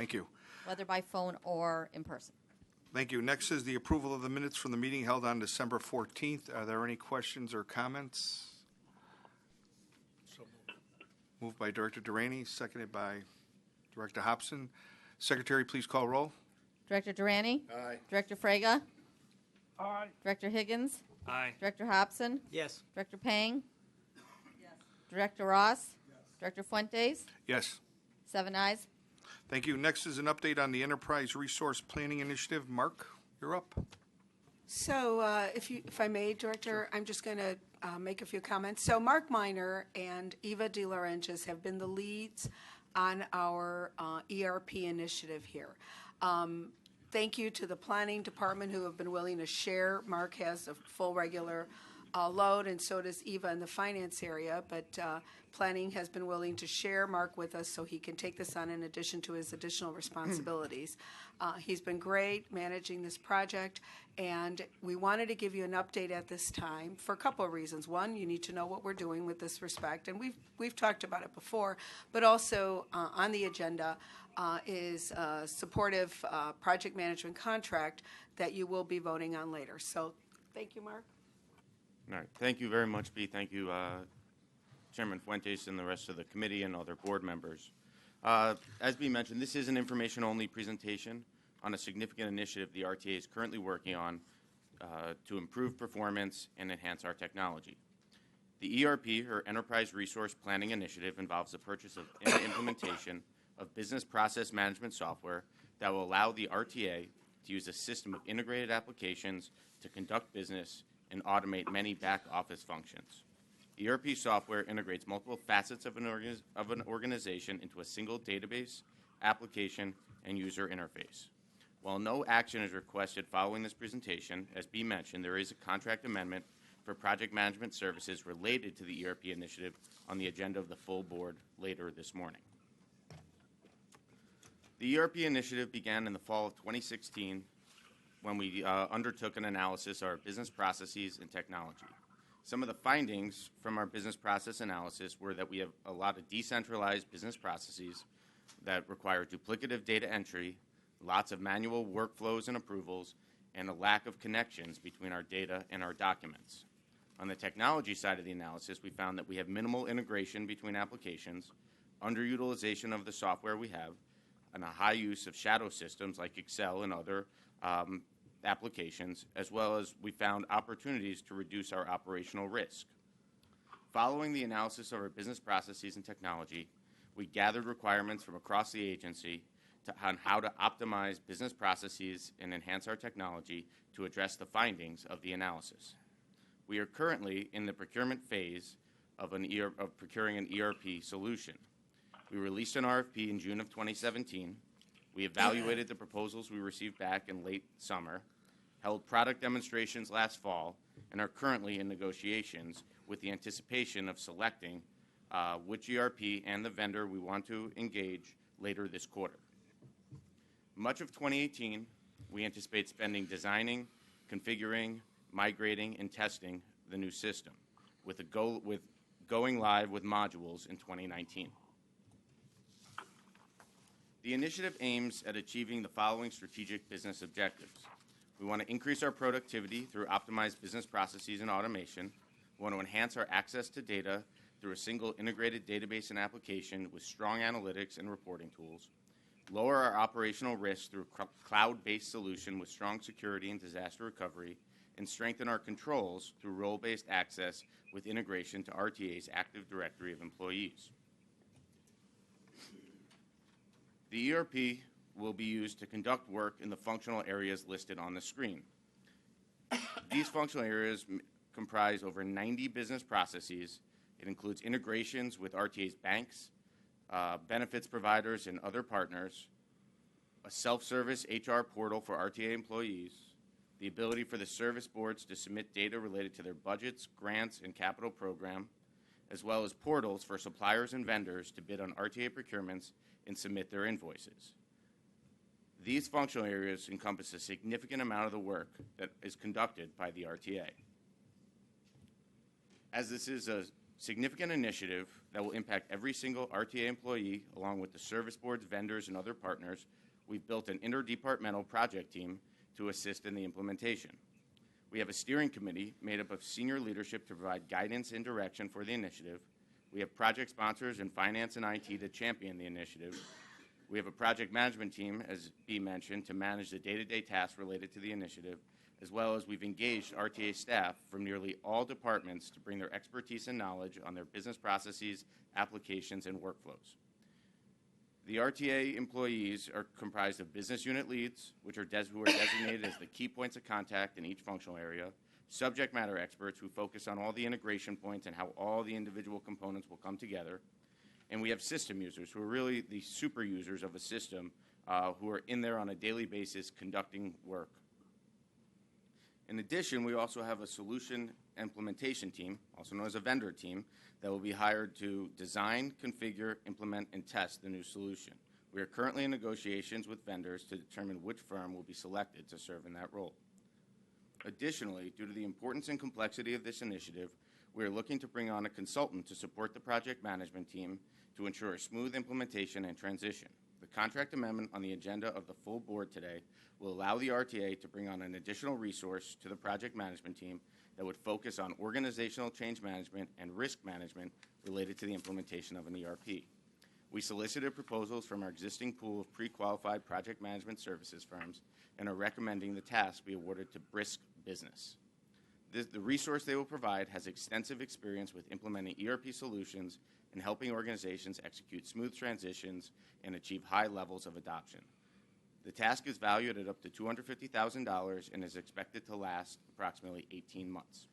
Thank you. whether by phone or in person. Thank you. Next is the approval of the minutes from the meeting held on December 14th. Are there any questions or comments? So moved. Moved by Director Durrani, seconded by Director Hobson. Secretary, please call roll. Director Durrani? Aye. Director Frega? Aye. Director Higgins? Aye. Director Hobson? Yes. Director Pang? Yes. Director Ross? Yes. Director Fuentes? Yes. 7 ayes. Thank you. Next is an update on the Enterprise Resource Planning Initiative. Mark, you're up. So if I may, Director, I'm just going to make a few comments. So Mark Miner and Eva De Laurentiis have been the leads on our ERP initiative here. Thank you to the planning department who have been willing to share. Mark has a full regular load, and so does Eva in the finance area, but planning has been willing to share Mark with us so he can take this on in addition to his additional responsibilities. He's been great managing this project, and we wanted to give you an update at this time for a couple of reasons. One, you need to know what we're doing with this respect, and we've talked about it before, but also on the agenda is a supportive project management contract that you will be voting on later. So thank you, Mark. All right. Thank you very much, Bea. Thank you, Chairman Fuentes and the rest of the committee and other board members. As Bea mentioned, this is an information-only presentation on a significant initiative the RTA is currently working on to improve performance and enhance our technology. The ERP, or Enterprise Resource Planning Initiative, involves the purchase of and implementation of business process management software that will allow the RTA to use a system of integrated applications to conduct business and automate many back-office functions. ERP software integrates multiple facets of an organization into a single database, application, and user interface. While no action is requested following this presentation, as Bea mentioned, there is a contract amendment for project management services related to the ERP initiative on the agenda of the full board later this morning. The ERP initiative began in the fall of 2016 when we undertook an analysis of our business processes and technology. Some of the findings from our business process analysis were that we have a lot of decentralized business processes that require duplicative data entry, lots of manual workflows and approvals, and a lack of connections between our data and our documents. On the technology side of the analysis, we found that we have minimal integration between applications, underutilization of the software we have, and a high use of shadow systems like Excel and other applications, as well as we found opportunities to reduce our operational risk. Following the analysis of our business processes and technology, we gathered requirements from across the agency on how to optimize business processes and enhance our technology to address the findings of the analysis. We are currently in the procurement phase of procuring an ERP solution. We released an RFP in June of 2017. We evaluated the proposals we received back in late summer, held product demonstrations last fall, and are currently in negotiations with the anticipation of selecting which ERP and the vendor we want to engage later this quarter. Much of 2018, we anticipate spending designing, configuring, migrating, and testing the new system, with going live with modules in 2019. The initiative aims at achieving the following strategic business objectives. We want to increase our productivity through optimized business processes and automation. We want to enhance our access to data through a single integrated database and application with strong analytics and reporting tools. Lower our operational risk through a cloud-based solution with strong security and disaster recovery, and strengthen our controls through role-based access with integration to RTA's Active Directory of employees. The ERP will be used to conduct work in the functional areas listed on the screen. These functional areas comprise over 90 business processes. It includes integrations with RTA's banks, benefits providers, and other partners, a self-service HR portal for RTA employees, the ability for the service boards to submit data related to their budgets, grants, and capital program, as well as portals for suppliers and vendors to bid on RTA procurements and submit their invoices. These functional areas encompass a significant amount of the work that is conducted by the RTA. As this is a Significant initiative that will impact every single RTA employee, along with the service boards, vendors, and other partners. We've built an interdepartmental project team to assist in the implementation. We have a steering committee made up of senior leadership to provide guidance and direction for the initiative. We have project sponsors in finance and IT to champion the initiative. We have a project management team, as Bea mentioned, to manage the day-to-day tasks related to the initiative, as well as we've engaged RTA staff from nearly all departments to bring their expertise and knowledge on their business processes, applications, and workflows. The RTA employees are comprised of business unit leads, who are designated as the key points of contact in each functional area, subject matter experts who focus on all the integration points and how all the individual components will come together, and we have system users who are really the super users of a system who are in there on a daily basis conducting work. In addition, we also have a solution implementation team, also known as a vendor team, that will be hired to design, configure, implement, and test the new solution. We are currently in negotiations with vendors to determine which firm will be selected to serve in that role. Additionally, due to the importance and complexity of this initiative, we are looking to bring on a consultant to support the project management team to ensure a smooth implementation and transition. The contract amendment on the agenda of the full board today will allow the RTA to bring on an additional resource to the project management team that would focus on organizational change management and risk management related to the implementation of an ERP. We solicited proposals from our existing pool of pre-qualified project management services firms and are recommending the task be awarded to Brisk Business. The resource they will provide has extensive experience with implementing ERP solutions and helping organizations execute smooth transitions and achieve high levels of adoption. The task is valued at up to $250,000 and is expected to last approximately 18 months.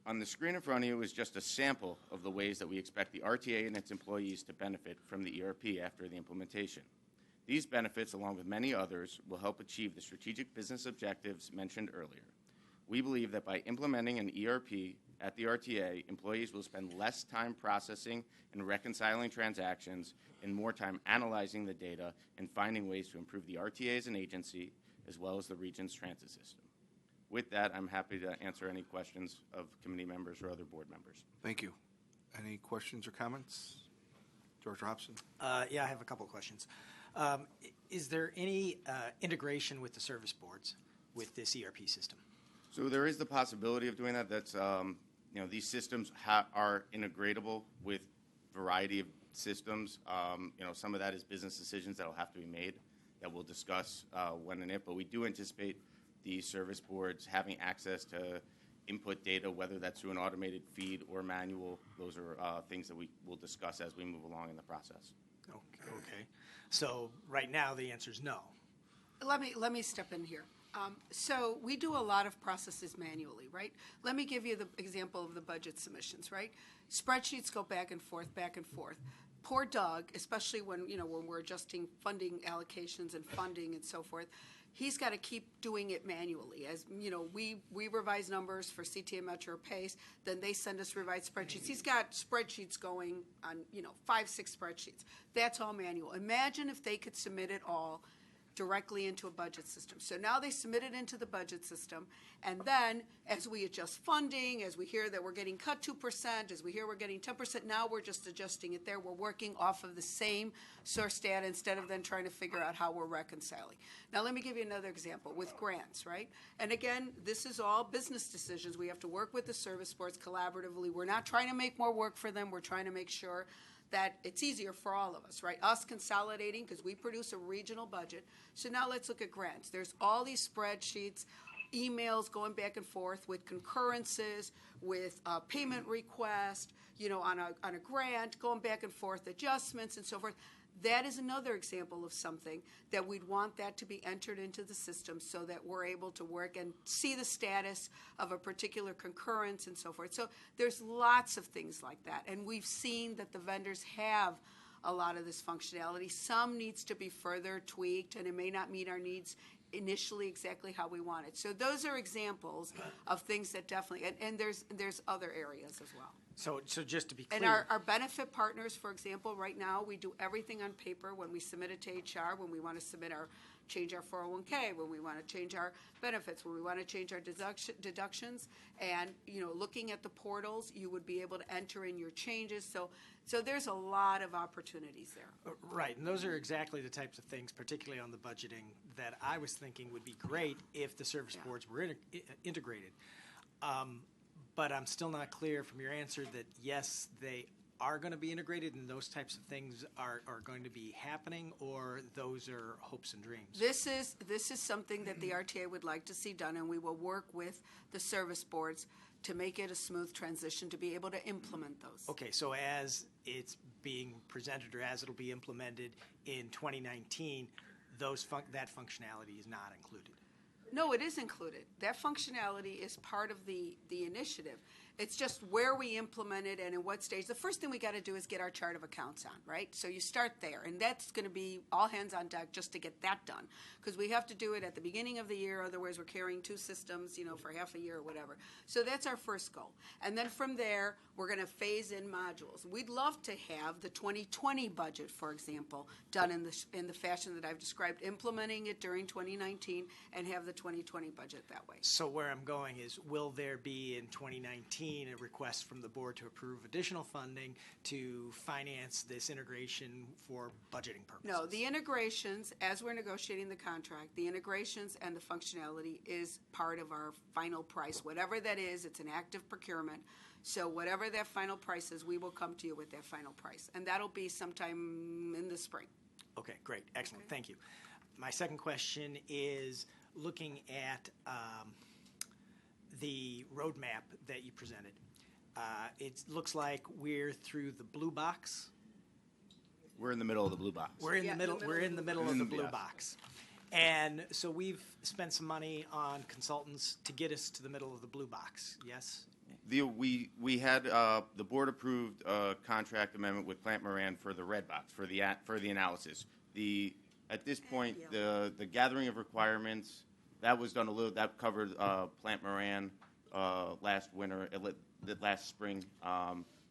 On the screen in front of you is just a sample of the ways that we expect the RTA and its employees to benefit from the ERP after the implementation. These benefits, along with many others, will help achieve the strategic business objectives mentioned earlier. We believe that by implementing an ERP at the RTA, employees will spend less time processing and reconciling transactions and more time analyzing the data and finding ways to improve the RTA as an agency, as well as the region's transit system. With that, I'm happy to answer any questions of committee members or other board members. Thank you. Any questions or comments? Director Hobson? Yeah, I have a couple of questions. Is there any integration with the service boards with this ERP system? So there is the possibility of doing that. That's, these systems are integratable with a variety of systems. Some of that is business decisions that will have to be made that we'll discuss when and if, but we do anticipate the service boards having access to input data, whether that's through an automated feed or manual. Those are things that we will discuss as we move along in the process. Okay. So right now the answer is no. Let me step in here. So we do a lot of processes manually, right? Let me give you the example of the budget submissions, right? Spreadsheets go back and forth. Poor Doug, especially when we're adjusting funding allocations and funding and so forth, he's got to keep doing it manually. As we revise numbers for CTA Metro PACE, then they send us revised spreadsheets. He's got spreadsheets going on 5-6 spreadsheets. That's all manual. Imagine if they could submit it all directly into a budget system. So now they submit it into the budget system, and then as we adjust funding, as we hear that we're getting cut 2%, as we hear we're getting 10%, now we're just adjusting it there. We're working off of the same source data instead of then trying to figure out how we're reconciling. Now let me give you another example with grants, right? And again, this is all business decisions. We have to work with the service boards collaboratively. We're not trying to make more work for them. We're trying to make sure that it's easier for all of us, right? Us consolidating, because we produce a regional budget. So now let's look at grants. There's all these spreadsheets, emails going back and forth with concurrences, with payment request, on a grant, going back and forth, adjustments and so forth. That is another example of something that we'd want that to be entered into the system so that we're able to work and see the status of a particular concurrence and so forth. So there's lots of things like that. And we've seen that the vendors have a lot of this functionality. Some needs to be further tweaked, and it may not meet our needs initially exactly how we want it. So those are examples of things that definitely, and there's other areas as well. So just to be clear. And our benefit partners, for example, right now, we do everything on paper when we submit it to HR, when we want to change our 401k, when we want to change our benefits, when we want to change our deductions. And, looking at the portals, you would be able to enter in your changes. So there's a lot of opportunities there. Right, and those are exactly the types of things, particularly on the budgeting, that I was thinking would be great if the service boards were integrated. But I'm still not clear from your answer that, yes, they are going to be integrated and those types of things are going to be happening, or those are hopes and dreams? This is something that the RTA would like to see done, and we will work with the service boards to make it a smooth transition to be able to implement those. Okay, so as it's being presented or as it'll be implemented in 2019, that functionality is not included. No, it is included. That functionality is part of the initiative. It's just where we implement it and in what stage. The first thing we got to do is get our chart of accounts on, right? So you start there, and that's going to be all hands on deck just to get that done, because we have to do it at the beginning of the year. Otherwise, we're carrying two systems, for half a year or whatever. So that's our first goal. And then from there, we're going to phase in modules. We'd love to have the 2020 budget, for example, done in the fashion that I've described, implementing it during 2019 and have the 2020 budget that way. So where I'm going is, will there be in 2019 a request from the board to approve additional funding to finance this integration for budgeting purposes? No, the integrations, as we're negotiating the contract, the integrations and the functionality is part of our final price. Whatever that is, it's an active procurement. So whatever that final price is, we will come to you with that final price. And that'll be sometime in the spring. Okay, great. Excellent. Thank you. My second question is looking at the roadmap that you presented. It looks like we're through the blue box. We're in the middle of the blue box. We're in the middle. We're in the middle of the blue Yes. box, and so we've spent some money on consultants to get us to the middle of the blue box. Yes. We had the board approved a contract amendment with Plant Moran for the red box for the analysis. At this point, the gathering of requirements that was done that covered Plant Moran last winter, last spring,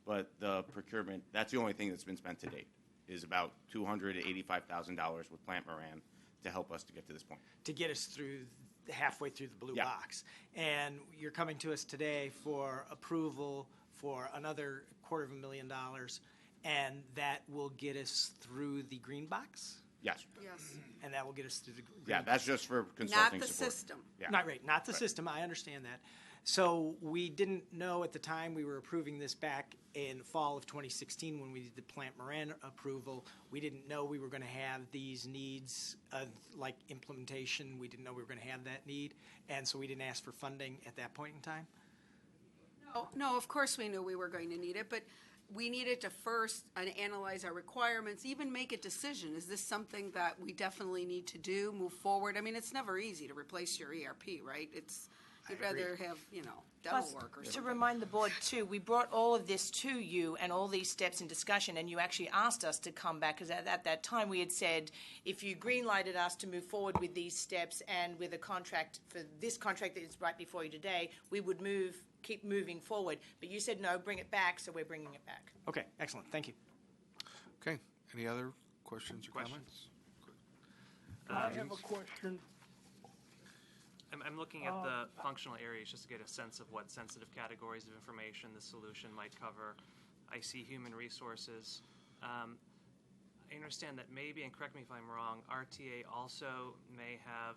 but the procurement, that's the only thing that's been spent to date, is about $285,000 with Plant Moran to help us to get to this point. To get us through halfway through the blue Yeah. box. And you're coming to us today for approval for another $250,000, and that will get us through the green box? Yes. Yes. And that will get us through the green Yeah, that's just for Not consulting the support. system. Yeah. Not right, not the system, I understand that. So we didn't know at the time we were approving this back in the fall of 2016 when we did the Plant Moran approval. We didn't know we were going to have these needs like implementation. We didn't know we were going to have that need, and so we didn't ask for funding at that point in time. No, of course we knew we were going to need it, but we needed to first analyze our requirements, even make a decision. Is this something that we definitely need to do, move forward? I mean, it's never easy to replace your ERP, right? You'd rather have, demo Plus, work or to something. remind the board too, we brought all of this to you and all these steps in discussion, and you actually asked us to come back, because at that time we had said, if you green-lighted us to move forward with these steps and with a contract for this contract that is right before you today, we would keep moving forward. But you said no, bring it back, so we're bringing it back. Okay, excellent, thank you. Okay, any other questions or comments? I have a question. I'm looking at the functional areas just to get a sense of what sensitive categories of information the solution might cover. I see human resources. I understand that maybe, and correct me if I'm wrong, RTA also may have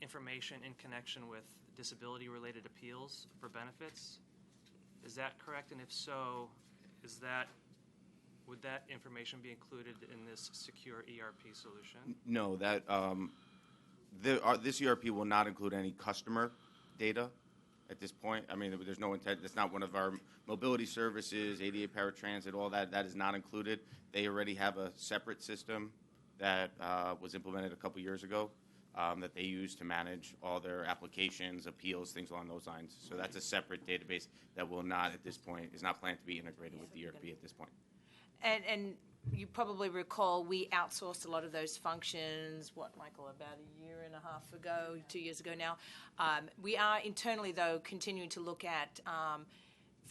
information in connection with disability-related appeals for benefits. Is that correct? And if so, would that information be included in this secure ERP solution? No, this ERP will not include any customer data at this point. I mean, there's no intent. It's not one of our mobility services, ADA paratransit, all that. That is not included. They already have a separate system that was implemented a couple years ago that they use to manage all their applications, appeals, things along those lines. So that's a separate database that will not, at this point, is not planned to be integrated with the ERP at this point. And you probably recall we outsourced a lot of those functions, Michael, about a year and a half ago, 2 years ago now. We are internally, though, continuing to look at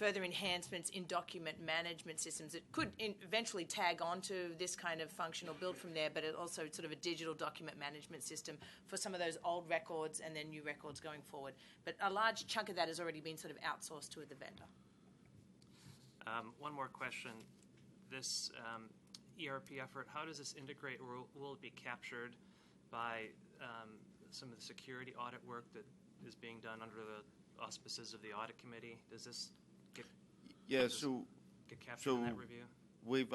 further enhancements in document management systems. It could eventually tag onto this kind of function or build from there, but it also sort of a digital document management system for some of those old records and then new records going forward. But a large chunk of that has already been sort of outsourced to the vendor. One more question. This ERP effort, how does this integrate, or will it be captured by some of the security audit work that is being done under the auspices of the audit committee? Does this get captured in that review? We've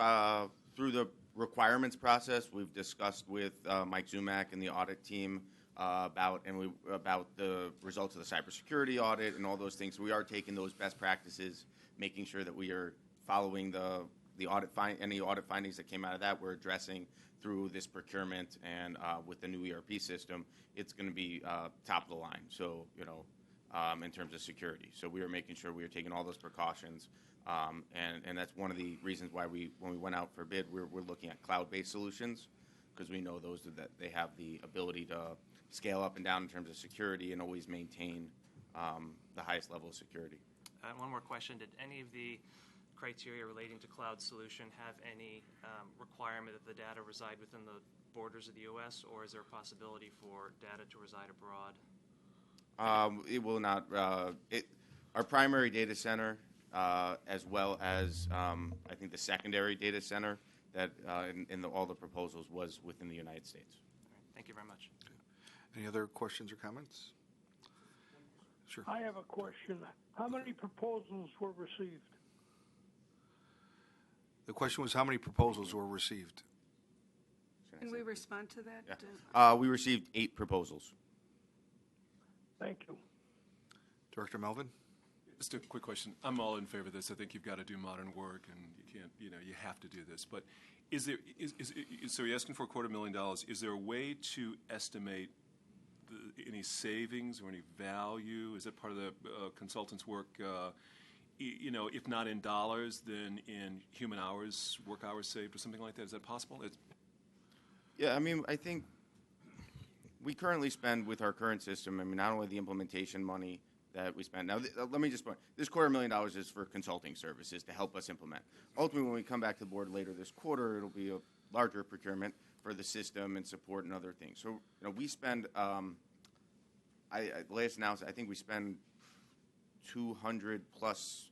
through the requirements process, we've discussed with Mike Zumak and the audit team about the results of the cybersecurity audit and all those things. We are taking those best practices, making sure that we are following the audit any audit findings that came out of that. We're addressing through this procurement, and with the new ERP system, it's going to be top of the line. So in terms of security, so we are making sure we are taking all those precautions, and that's one of the reasons why when we went out for bid, we're looking at cloud-based solutions, because we know that they have the ability to scale up and down in terms of security and always maintain the highest level of security. One more question. Did any of the criteria relating to cloud solution have any requirement that the data reside within the borders of the U.S., or is there a possibility for data to reside abroad? It will not. Our primary data center, as well as I think the secondary data center that in all the proposals was within the United States. Thank you very much. Any other questions or comments? Sure. I have a question. How many proposals were received? The question was how many proposals were received? Can we respond to that? Yeah. We received 8 proposals. Thank you. Director Melvin? Just a quick question. I'm all in favor of this. I think you've got to do modern work, and you can't, you have to do this. But so you're asking for $250,000. Is there a way to estimate any savings or any value? Is that part of the consultant's work? If not in dollars, then in human hours, work hours saved, or something like that. Is that possible? Yeah, I think we currently spend with our current system, not only the implementation money that we spend. Now, let me just point, this $250,000 is for consulting services to help us implement. Ultimately, when we come back to the board later this quarter, it'll be a larger procurement for the system and support and other things. So, we spend, last analysis, I think we spend $200,000 plus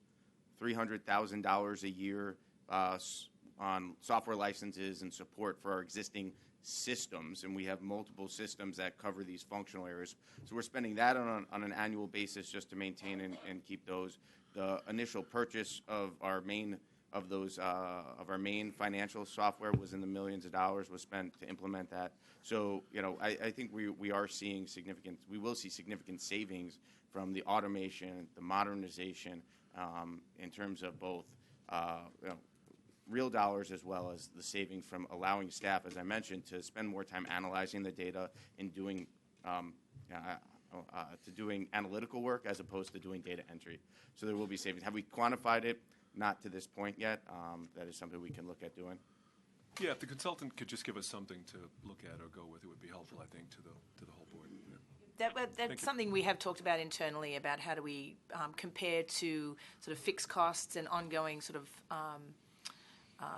$300,000 a year on software licenses and support for our existing systems, and we have multiple systems that cover these functional areas. So we're spending that on an annual basis just to maintain and keep those. The initial purchase of our main financial software was in the millions of dollars was spent to implement that. So I think we will see significant savings from the automation, the modernization, in terms of both real dollars as well as the savings from allowing staff, as I mentioned, to spend more time analyzing the data and doing analytical work as opposed to doing data entry. So there will be savings. Have we quantified it? Not to this point yet. That is something we can look at doing. Yeah, if the consultant could just give us something to look at or go with, it would be helpful, I think, to the whole board. Yeah. That's something we have talked about internally, about how do we compare to sort of fixed costs and ongoing sort of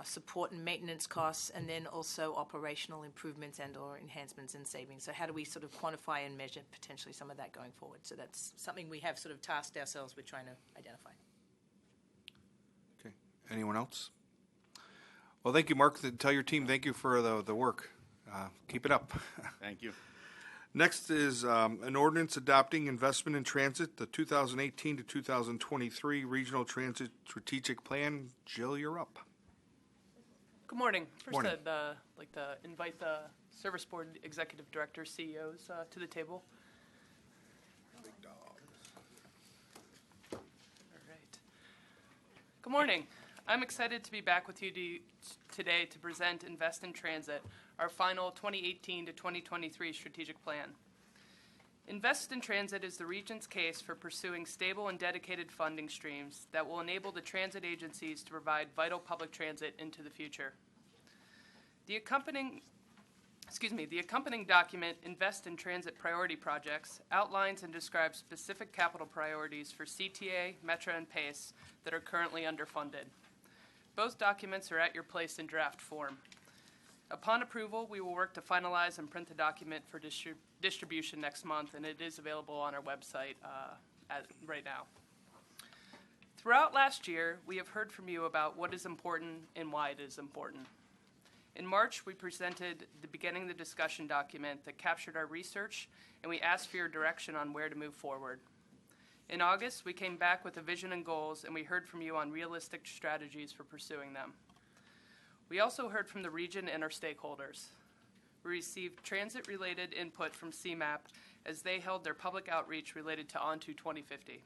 support and maintenance costs, and then also operational improvements and or enhancements and savings. So how do we sort of quantify and measure potentially some of that going forward? So that's something we have sort of tasked ourselves with trying to identify. Okay. Anyone else? Well, thank you, Mark. Tell your team thank you for the work. Keep it up. Thank you. Next is an ordinance adopting investment in transit, the 2018 to 2023 Regional Transit Strategic Plan. Jill, you're up. Good morning. First, Morning. I'd like to invite the Service Board Executive Directors, CEOs to the table. All right. Good morning. I'm excited to be back with you today to present Invest in Transit, our final 2018 to 2023 strategic plan. Invest in Transit is the region's case for pursuing stable and dedicated funding streams that will enable the transit agencies to provide vital public transit into the future. The accompanying The accompanying document, Invest in Transit Priority Projects, outlines and describes specific capital priorities for CTA, Metra, and PACE that are currently underfunded. Both documents are at your place in draft form. Upon approval, we will work to finalize and print the document for distribution next month, and it is available on our website right now. Throughout last year, we have heard from you about what is important and why it is important. In March, we presented the beginning of the discussion document that captured our research, and we asked for your direction on where to move forward. In August, we came back with a vision and goals, and we heard from you on realistic strategies for pursuing them. We also heard from the region and our stakeholders. We received transit-related input from CMAP as they held their public outreach related to On to 2050.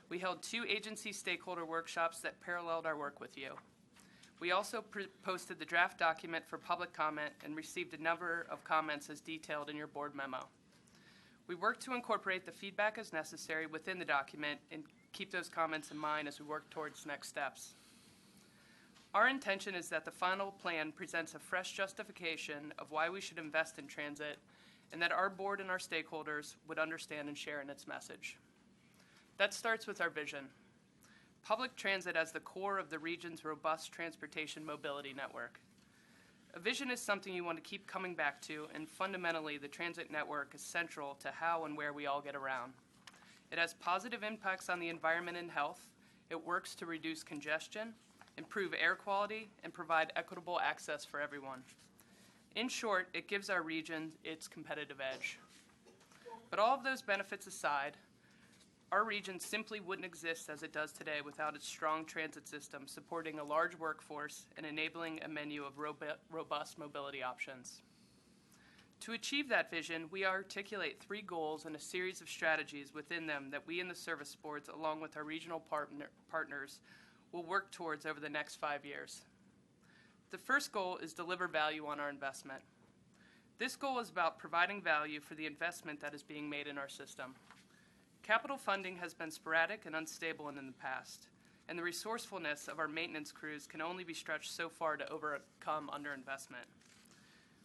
We held 2 agency stakeholder workshops that paralleled our work with you. We also posted the draft document for public comment and received a number of comments as detailed in your board memo. We worked to incorporate the feedback as necessary within the document and keep those comments in mind as we work towards next steps. Our intention is that the final plan presents a fresh justification of why we should invest in transit and that our board and our stakeholders would understand and share in its message. That starts with our vision. Public transit as the core of the region's robust transportation mobility network. A vision is something you want to keep coming back to, and fundamentally, the transit network is central to how and where we all get around. It has positive impacts on the environment and health. It works to reduce congestion, improve air quality, and provide equitable access for everyone. In short, it gives our region its competitive edge. But all of those benefits aside, our region simply wouldn't exist as it does today without its strong transit system supporting a large workforce and enabling a menu of robust mobility options. To achieve that vision, we articulate 3 goals and a series of strategies within them that we in the service boards, along with our regional partners, will work towards over the next 5 years. The first goal is deliver value on our investment. This goal is about providing value for the investment that is being made in our system. Capital funding has been sporadic and unstable in the past, and the resourcefulness of our maintenance crews can only be stretched so far to overcome underinvestment.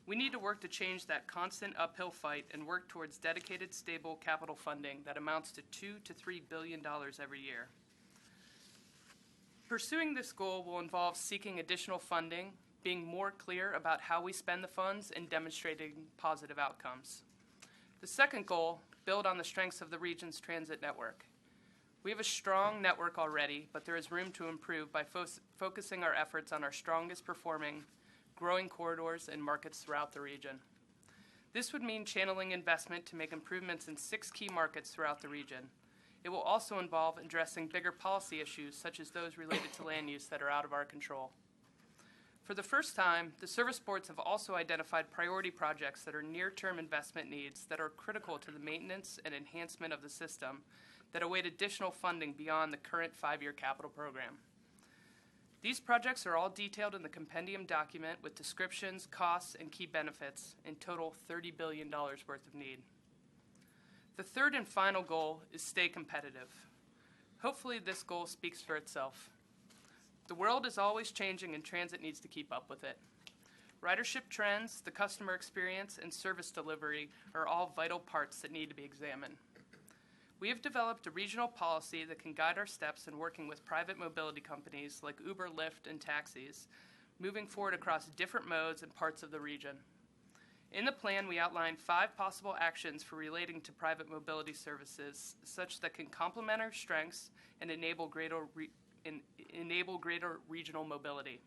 We need to work to change that constant uphill fight and work towards dedicated, stable capital funding that amounts to $2 to $3 billion every year. Pursuing this goal will involve seeking additional funding, being more clear about how we spend the funds, and demonstrating positive outcomes. The second goal, build on the strengths of the region's transit network. We have a strong network already, but there is room to improve by focusing our efforts on our strongest performing, growing corridors and markets throughout the region. This would mean channeling investment to make improvements in 6 key markets throughout the region. It will also involve addressing bigger policy issues, such as those related to land use that are out of our control. For the first time, the service boards have also identified priority projects that are near-term investment needs that are critical to the maintenance and enhancement of the system that await additional funding beyond the current 5-year capital program. These projects are all detailed in the compendium document with descriptions, costs, and key benefits, in total $30 billion worth of need. The third and final goal is stay competitive. Hopefully this goal speaks for itself. The world is always changing and transit needs to keep up with it. Ridership trends, the customer experience, and service delivery are all vital parts that need to be examined. We have developed a regional policy that can guide our steps in working with private mobility companies like Uber, Lyft, and taxis, moving forward across different modes and parts of the region. In the plan, we outline 5 possible actions for relating to private mobility services, such that can complement our strengths and enable greater regional mobility,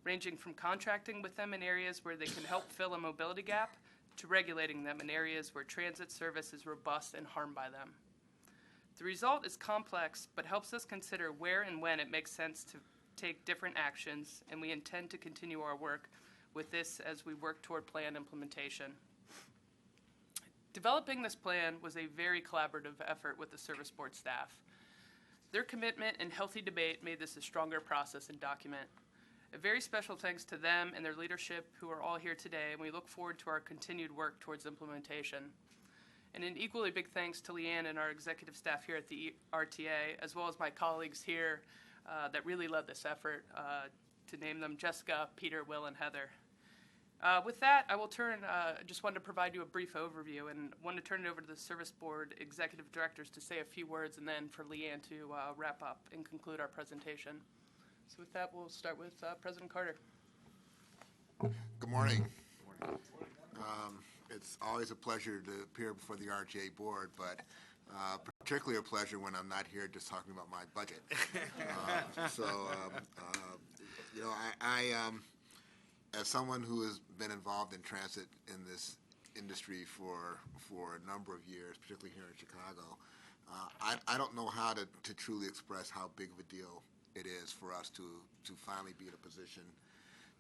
ranging from contracting with them in areas where they can help fill a mobility gap to regulating them in areas where transit service is robust and harmed by them. The result is complex, but helps us consider where and when it makes sense to take different actions, and we intend to continue our work with this as we work toward plan implementation. Developing this plan was a very collaborative effort with the service board staff. Their commitment and healthy debate made this a stronger process and document. A very special thanks to them and their leadership who are all here today, and we look forward to our continued work towards implementation. And an equally big thanks to Leanne and our executive staff here at the RTA, as well as my colleagues here that really led this effort, to name them Jessica, Peter, Will, and Heather. With that, I will just wanted to provide you a brief overview and wanted to turn it over to the Service Board Executive Directors to say a few words and then for Leanne to wrap up and conclude our presentation. So with that, we'll start with President Carter. Good morning. It's always a pleasure to appear before the RTA board, but particularly a pleasure when I'm not here just talking about my budget. As someone who has been involved in transit in this industry for a number of years, particularly here in Chicago, I don't know how to truly express how big of a deal it is for us to finally be in a position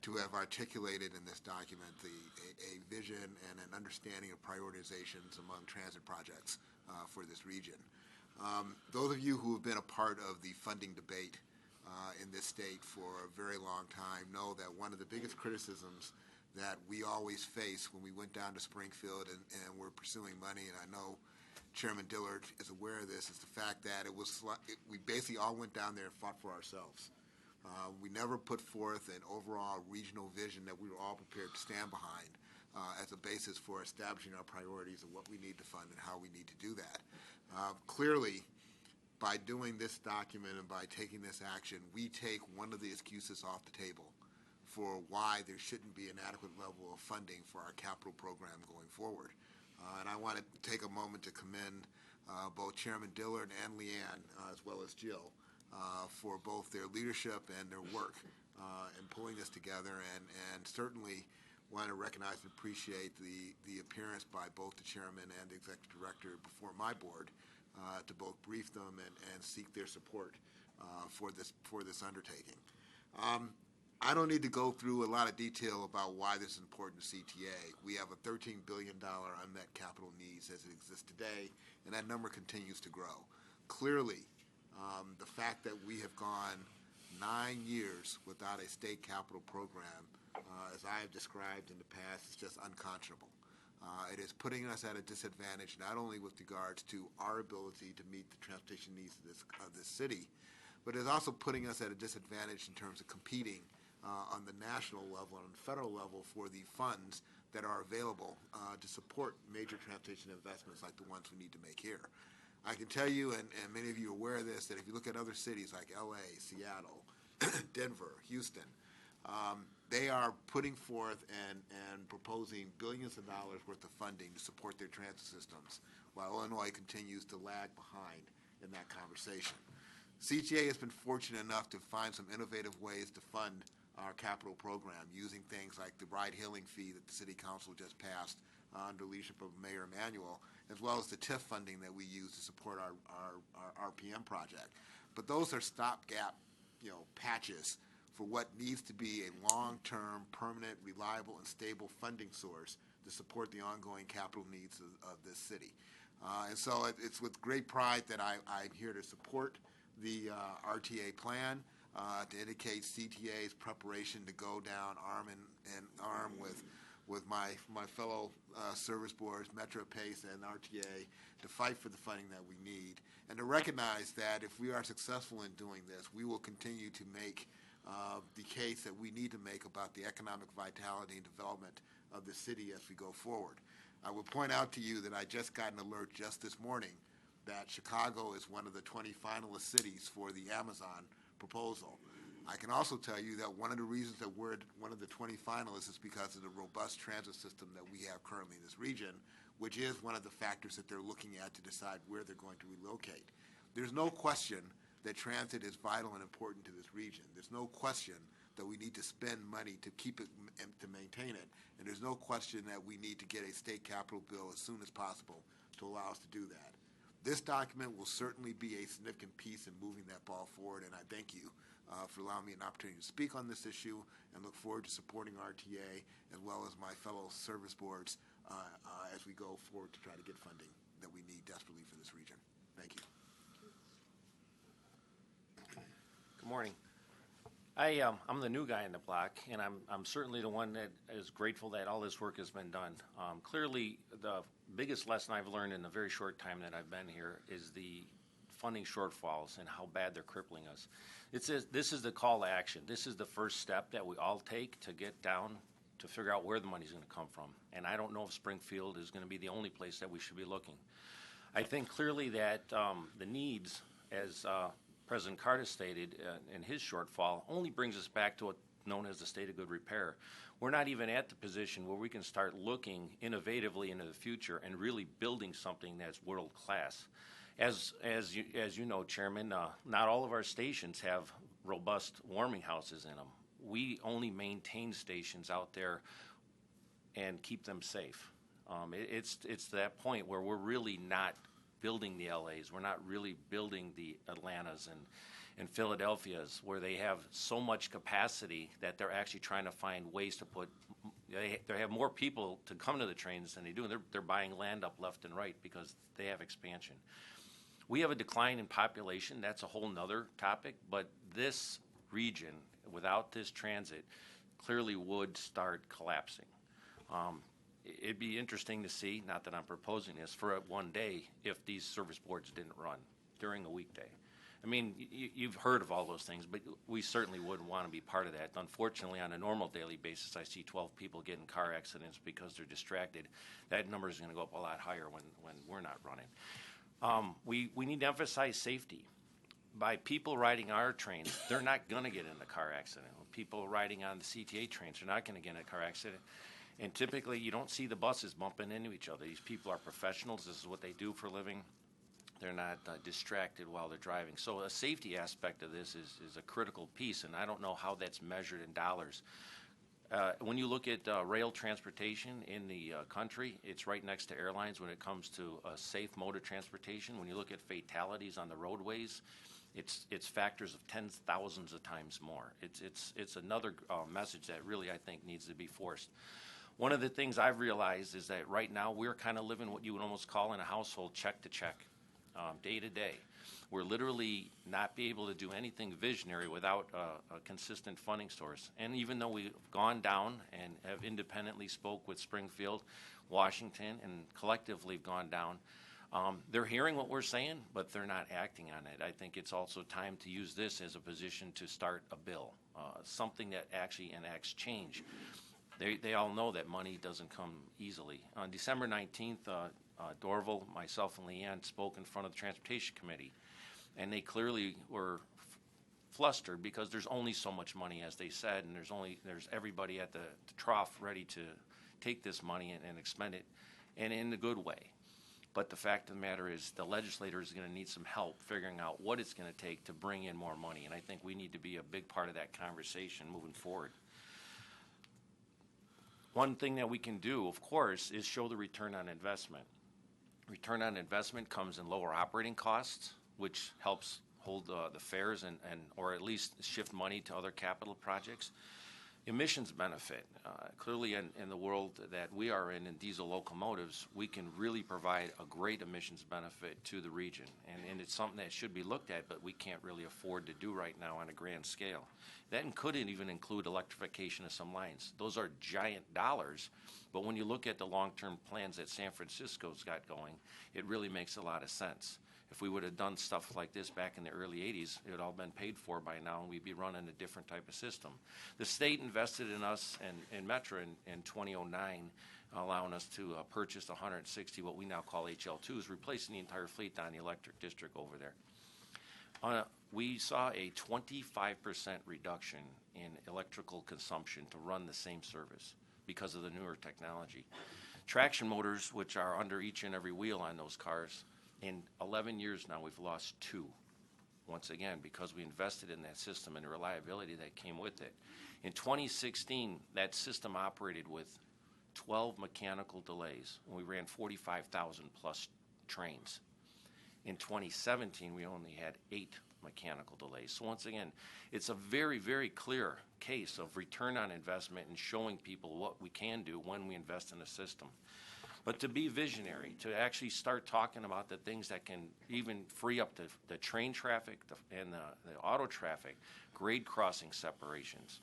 to have articulated in this document a vision and an understanding of prioritizations among transit projects for this region. Those of you who have been a part of the funding debate in this state for a very long time know that one of the biggest criticisms that we always face when we went down to Springfield and were pursuing money, and I know Chairman Dillard is aware of this, is the fact that we basically all went down there and fought for ourselves. We never put forth an overall regional vision that we were all prepared to stand behind as a basis for establishing our priorities of what we need to fund and how we need to do that. Clearly, by doing this document and by taking this action, we take one of the excuses off the table for why there shouldn't be an adequate level of funding for our capital program going forward. And I want to take a moment to commend both Chairman Dillard and Leanne, as well as Jill, for both their leadership and their work in pulling this together, and certainly want to recognize and appreciate the appearance by both the chairman and the executive director before my board to both brief them and seek their support for this undertaking. I don't need to go through a lot of detail about why this is important to CTA. We have a $13 billion unmet capital needs as it exists today, and that number continues to grow. Clearly, the fact that we have gone 9 years without a state capital program, as I have described in the past, is just unconscionable. It is putting us at a disadvantage not only with regards to our ability to meet the transportation needs of this city, but it's also putting us at a disadvantage in terms of competing on the national level and federal level for the funds that are available to support major transportation investments like the ones we need to make here. I can tell you, and many of you are aware of this, that if you look at other cities like LA, Seattle, Denver, Houston, they are putting forth and proposing billions of dollars worth of funding to support their transit systems, while Illinois continues to lag behind in that conversation. CTA has been fortunate enough to find some innovative ways to fund our capital program using things like the ride-hailing fee that the City Council just passed under leadership of Mayor Emanuel, as well as the TIF funding that we use to support our RPM project. But those are stopgap, patches for what needs to be a long-term, permanent, reliable, and stable funding source to support the ongoing capital needs of this city. And so it's with great pride that I'm here to support the RTA plan, to indicate CTA's preparation to go down arm in arm with my fellow service boards, Metro PACE and RTA, to fight for the funding that we need, and to recognize that if we are successful in doing this, we will continue to make the case that we need to make about the economic vitality and development of the city as we go forward. I will point out to you that I just got an alert just this morning that Chicago is one of the 20 finalist cities for the Amazon proposal. I can also tell you that one of the reasons that we're one of the 20 finalists is because of the robust transit system that we have currently in this region, which is one of the factors that they're looking at to decide where they're going to relocate. There's no question that transit is vital and important to this region. There's no question that we need to spend money to keep it and to maintain it. And there's no question that we need to get a state capital bill as soon as possible to allow us to do that. This document will certainly be a significant piece in moving that ball forward, and I thank you for allowing me an opportunity to speak on this issue, and look forward to supporting RTA as well as my fellow service boards as we go forward to try to get funding that we need desperately for this region. Thank you. Good morning. I'm the new guy in the block, and I'm certainly the one that is grateful that all this work has been done. Clearly, the biggest lesson I've learned in the very short time that I've been here is the funding shortfalls and how bad they're crippling us. This is the call to action. This is the first step that we all take to get down to figure out where the money's going to come from. And I don't know if Springfield is going to be the only place that we should be looking. I think clearly that the needs, as President Carter stated in his shortfall, only brings us back to what's known as the state of good repair. We're not even at the position where we can start looking innovatively into the future and really building something that's world class. As you know, Chairman, not all of our stations have robust warming houses in them. We only maintain stations out there and keep them safe. It's to that point where we're really not building the LAs. We're not really building the Atlantas and Philadelphias, where they have so much capacity that they're actually trying to find ways to put. They have more people to come to the trains than they do, and they're buying land up left and right because they have expansion. We have a decline in population. That's a whole nother topic, but this region, without this transit, clearly would start collapsing. It'd be interesting to see, not that I'm proposing this, for one day if these service boards didn't run during a weekday. I mean, you've heard of all those things, but we certainly wouldn't want to be part of that. Unfortunately, on a normal daily basis, I see 12 people get in car accidents because they're distracted. That number is going to go up a lot higher when we're not running. We need to emphasize safety. By people riding our trains, they're not going to get in a car accident. People riding on the CTA trains, they're not going to get in a car accident. And typically, you don't see the buses bumping into each other. These people are professionals. This is what they do for a living. They're not distracted while they're driving. So a safety aspect of this is a critical piece, and I don't know how that's measured in dollars. When you look at rail transportation in the country, it's right next to airlines when it comes to a safe mode of transportation. When you look at fatalities on the roadways, it's factors of tens of thousands of times more. It's another message that really I think needs to be forced. One of the things I've realized is that right now we're kind of living what you would almost call in a household check to check, day to day. We're literally not be able to do anything visionary without a consistent funding source. And even though we've gone down and have independently spoke with Springfield, Washington, and collectively gone down, they're hearing what we're saying, but they're not acting on it. I think it's also time to use this as a position to start a bill, something that actually enacts change. They all know that money doesn't come easily. On December 19th, Dorval, myself, and Leanne spoke in front of the Transportation Committee, and they clearly were flustered because there's only so much money, as they said, and there's everybody at the trough ready to take this money and expend it, and in a good way. But the fact of the matter is the legislator is going to need some help figuring out what it's going to take to bring in more money, and I think we need to be a big part of that conversation moving forward. One thing that we can do, of course, is show the return on investment. Return on investment comes in lower operating costs, which helps hold the fares and or at least shift money to other capital projects. Emissions benefit. Clearly in the world that we are in diesel locomotives, we can really provide a great emissions benefit to the region. And it's something that should be looked at, but we can't really afford to do right now on a grand scale. That couldn't even include electrification of some lines. Those are giant dollars, but when you look at the long-term plans that San Francisco's got going, it really makes a lot of sense. If we would have done stuff like this back in the early 80s, it would all been paid for by now, and we'd be running a different type of system. The state invested in us and Metra in 2009, allowing us to purchase 160 what we now call HL2s, replacing the entire fleet on the electric district over there. We saw a 25% reduction in electrical consumption to run the same service because of the newer technology. Traction motors, which are under each and every wheel on those cars, in 11 years now, we've lost 2. Once again, because we invested in that system and the reliability that came with it. In 2016, that system operated with 12 mechanical delays, and we ran 45,000 plus trains. In 2017, we only had 8 mechanical delays. So once again, it's a very, very clear case of return on investment and showing people what we can do when we invest in a system. But to be visionary, to actually start talking about the things that can even free up the train traffic and the auto traffic, grade crossing separations,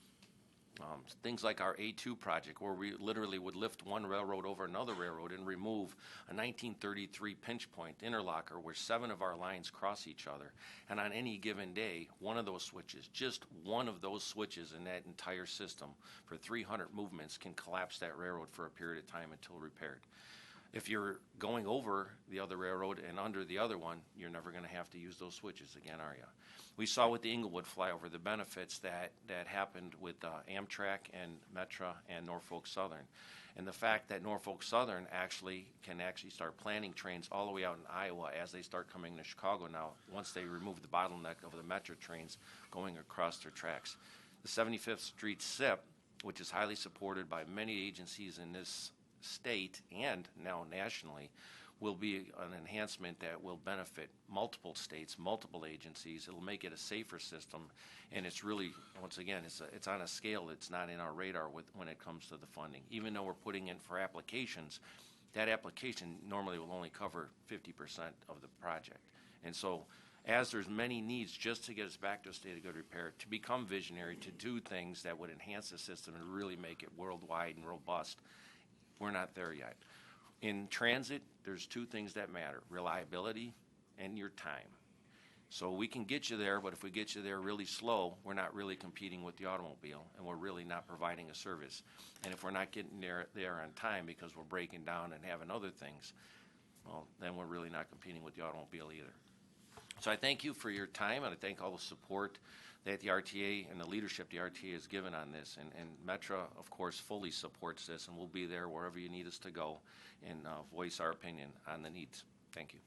Things like our A2 project, where we literally would lift one railroad over another railroad and remove a 1933 pinch point interlocker where 7 of our lines cross each other. And on any given day, one of those switches, just one of those switches in that entire system for 300 movements can collapse that railroad for a period of time until repaired. If you're going over the other railroad and under the other one, you're never going to have to use those switches again, are you? We saw with the Inglewood flyover the benefits that happened with Amtrak and Metra and Norfolk Southern. And the fact that Norfolk Southern can start planning trains all the way out in Iowa as they start coming to Chicago now, once they remove the bottleneck of the Metra trains going across their tracks. The 75th Street SIP, which is highly supported by many agencies in this state and now nationally, will be an enhancement that will benefit multiple states, multiple agencies. It'll make it a safer system, and it's really, once again, it's on a scale that's not in our radar when it comes to the funding. Even though we're putting in for applications, that application normally will only cover 50% of the project. And so as there's many needs just to get us back to a state of good repair, to become visionary, to do things that would enhance the system and really make it worldwide and robust, we're not there yet. In transit, there's 2 things that matter: reliability and your time. So we can get you there, but if we get you there really slow, we're not really competing with the automobile, and we're really not providing a service. And if we're not getting there on time because we're breaking down and having other things, well, then we're really not competing with the automobile either. So I thank you for your time, and I thank all the support that the RTA and the leadership the RTA has given on this. And Metra, of course, fully supports this, and we'll be there wherever you need us to go and voice our opinion on the needs. Thank you.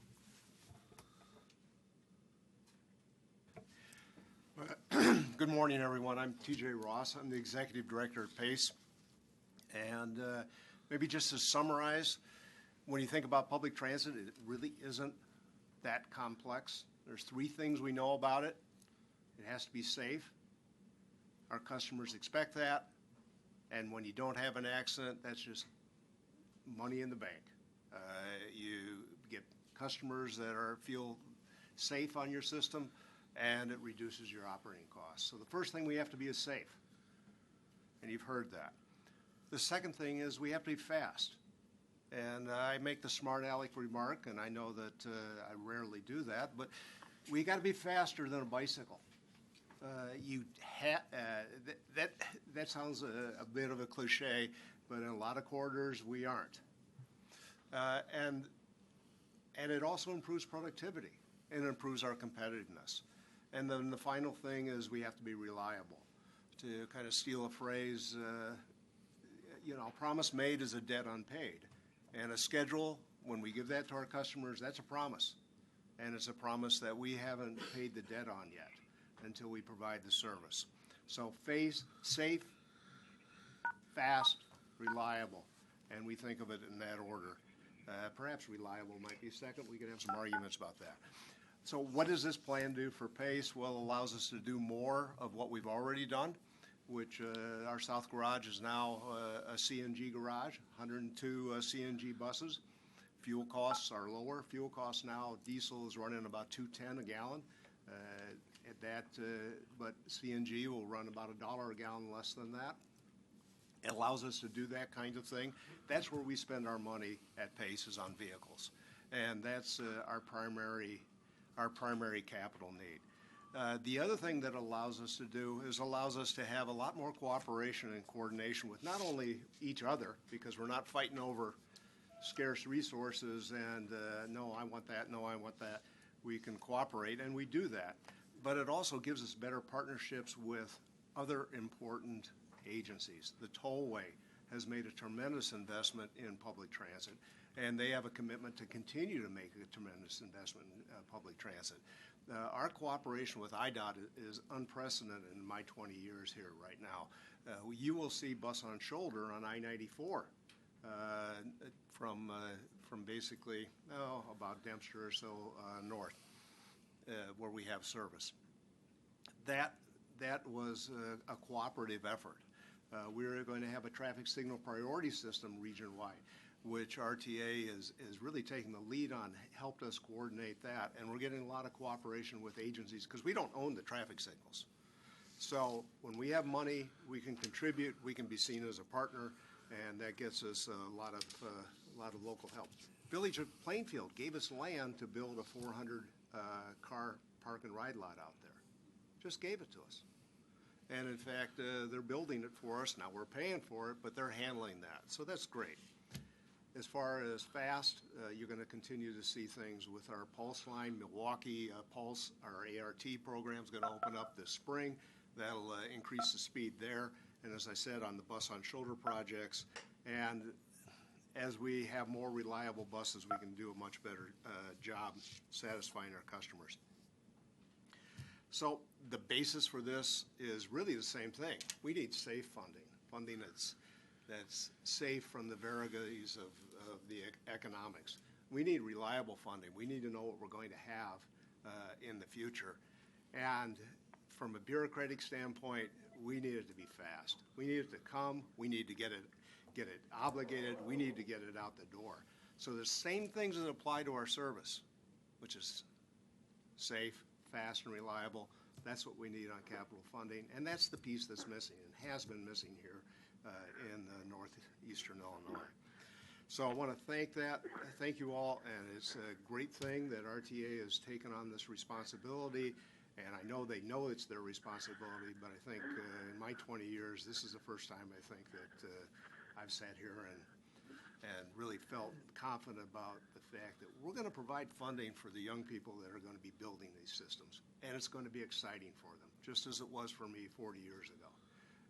Good morning, everyone. I'm TJ Ross. I'm the Executive Director at PACE. And maybe just to summarize, when you think about public transit, it really isn't that complex. There's 3 things we know about it. It has to be safe. Our customers expect that. And when you don't have an accident, that's just money in the bank. You get customers that feel safe on your system, and it reduces your operating costs. So the first thing we have to be is safe. And you've heard that. The second thing is we have to be fast. And I make the smart aleck remark, and I know that I rarely do that, but we got to be faster than a bicycle. That sounds a bit of a cliche, but in a lot of corridors we aren't. And it also improves productivity and improves our competitiveness. And then the final thing is we have to be reliable. To kind of steal a phrase, a promise made is a debt unpaid. And a schedule, when we give that to our customers, that's a promise. And it's a promise that we haven't paid the debt on yet until we provide the service. So safe, fast, reliable, and we think of it in that order. Perhaps reliable might be second. We could have some arguments about that. So what does this plan do for PACE? Well, it allows us to do more of what we've already done, which our South Garage is now a CNG garage, 102 CNG buses. Fuel costs are lower. Fuel costs now, diesel is running about $2.10 a gallon. But CNG will run about $1 a gallon less than that. It allows us to do that kind of thing. That's where we spend our money at PACE, is on vehicles. And that's our primary capital need. The other thing that allows us to do is allows us to have a lot more cooperation and coordination with not only each other, because we're not fighting over scarce resources and no, I want that, no, I want that. We can cooperate, and we do that. But it also gives us better partnerships with other important agencies. The Tollway has made a tremendous investment in public transit, and they have a commitment to continue to make a tremendous investment in public transit. Our cooperation with IDOT is unprecedented in my 20 years here right now. You will see bus on shoulder on I-94 from basically about Dempster or so north, where we have service. That was a cooperative effort. We're going to have a traffic signal priority system region-wide, which RTA is really taking the lead on, helped us coordinate that, and we're getting a lot of cooperation with agencies because we don't own the traffic signals. So when we have money, we can contribute, we can be seen as a partner, and that gets us a lot of local help. Village of Plainfield gave us land to build a 400 car park and ride lot out there. Just gave it to us. And in fact, they're building it for us. Now we're paying for it, but they're handling that. So that's great. As far as FAST, you're going to continue to see things with our Pulse line. Milwaukee Pulse, our ART program is going to open up this spring. That'll increase the speed there. And as I said, on the bus on shoulder projects. And as we have more reliable buses, we can do a much better job satisfying our customers. So the basis for this is really the same thing. We need safe funding that's safe from the vagaries of the economics. We need reliable funding. We need to know what we're going to have in the future. And from a bureaucratic standpoint, we need it to be fast. We need it to come. We need to get it obligated. We need to get it out the door. So the same things that apply to our service, which is safe, fast, and reliable. That's what we need on capital funding, and that's the piece that's missing and has been missing here in northeastern Illinois. So I want to thank you all, and it's a great thing that RTA has taken on this responsibility, and I know they know it's their responsibility, but I think in my 20 years, this is the first time I think that I've sat here and really felt confident about the fact that we're going to provide funding for the young people that are going to be building these systems. And it's going to be exciting for them, just as it was for me 40 years ago.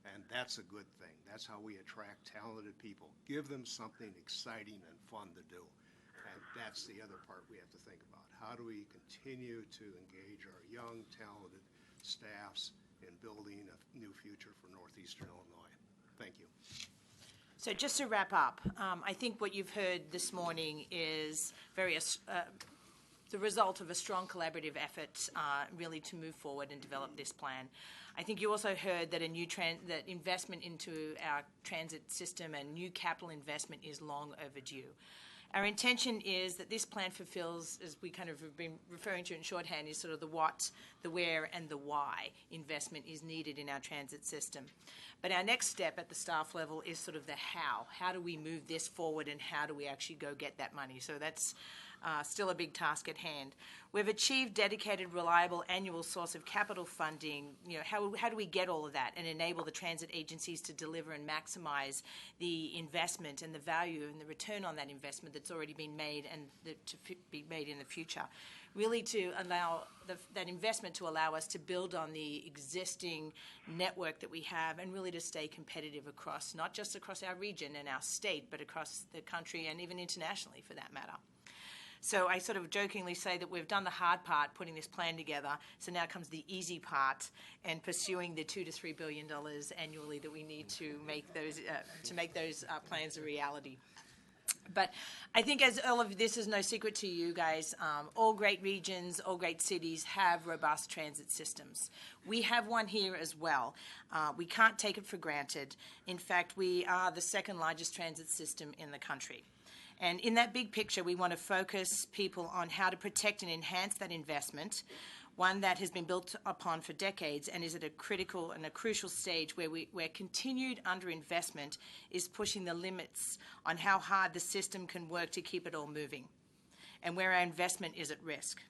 And that's a good thing. That's how we attract talented people. Give them something exciting and fun to do. And that's the other part we have to think about. How do we continue to engage our young, talented staffs in building a new future for northeastern Illinois? Thank you. So just to wrap up, I think what you've heard this morning is the result of a strong collaborative effort really to move forward and develop this plan. I think you also heard that that investment into our transit system and new capital investment is long overdue. Our intention is that this plan fulfills, as we kind of have been referring to in shorthand, is sort of the what, the where, and the why investment is needed in our transit system. But our next step at the staff level is sort of the how. How do we move this forward, and how do we actually go get that money? So that's still a big task at hand. We've achieved dedicated, reliable annual source of capital funding. You know, how do we get all of that and enable the transit agencies to deliver and maximize the investment and the value and the return on that investment that's already been made and to be made in the future? Really to allow that investment to allow us to build on the existing network that we have and really to stay competitive across, not just across our region and our state, but across the country and even internationally for that matter. So I sort of jokingly say that we've done the hard part, putting this plan together. So now comes the easy part, and pursuing the $2 to $3 billion annually that we need to make those plans a reality. But I think as all of this is no secret to you guys, all great regions, all great cities have robust transit systems. We have one here as well. We can't take it for granted. In fact, we are the second largest transit system in the country. And in that big picture, we want to focus people on how to protect and enhance that investment, one that has been built upon for decades and is at a critical and a crucial stage where continued underinvestment is pushing the limits on how hard the system can work to keep it all moving, and where our investment is at risk.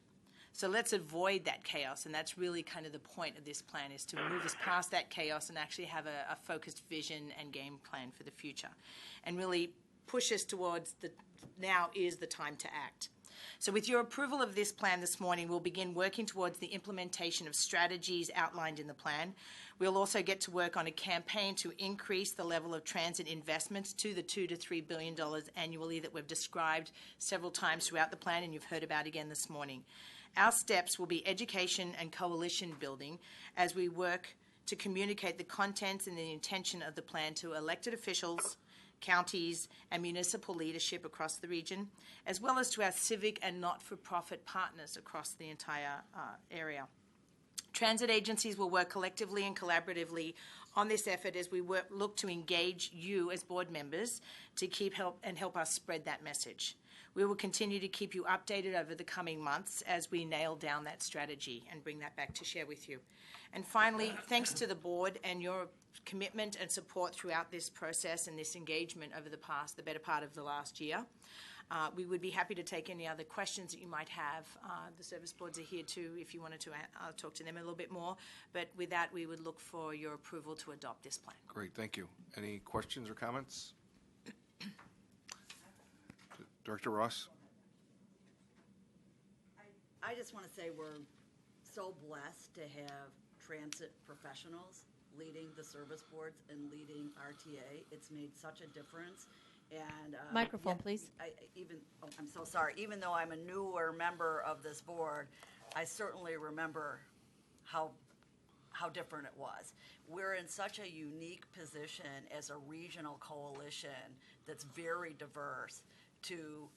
So let's avoid that chaos, and that's really kind of the point of this plan, is to move us past that chaos and actually have a focused vision and game plan for the future, and really push us towards now is the time to act. So with your approval of this plan this morning, we'll begin working towards the implementation of strategies outlined in the plan. We'll also get to work on a campaign to increase the level of transit investments to the $2 to $3 billion annually that we've described several times throughout the plan and you've heard about again this morning. Our steps will be education and coalition building as we work to communicate the contents and the intention of the plan to elected officials, counties, and municipal leadership across the region, as well as to our civic and not-for-profit partners across the entire area. Transit agencies will work collectively and collaboratively on this effort as we look to engage you as board members to help us spread that message. We will continue to keep you updated over the coming months as we nail down that strategy and bring that back to share with you. And finally, thanks to the board and your commitment and support throughout this process and this engagement over the better part of the last year. We would be happy to take any other questions that you might have. The service boards are here too if you wanted to talk to them a little bit more. But with that, we would look for your approval to adopt this plan. Great, thank you. Any questions or comments? Director Ross? I just want to say we're so blessed to have transit professionals leading the service boards and leading RTA. It's made such a difference. And Microphone, please. I'm so sorry. Even though I'm a newer member of this board, I certainly remember how different it was. We're in such a unique position as a regional coalition that's very diverse to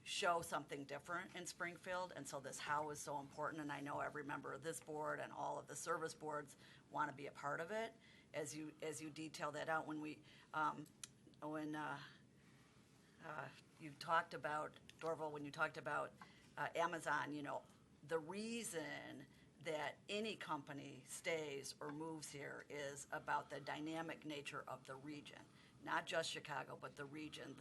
show something different in Springfield, and so this how is so important, and I know every member of this board and all of the service boards want to be a part of it. As you detail that out, when you talked about, Dorval, when you talked about Amazon, you know, the reason that any company stays or moves here is about the dynamic nature of the region. Not just Chicago, but the region,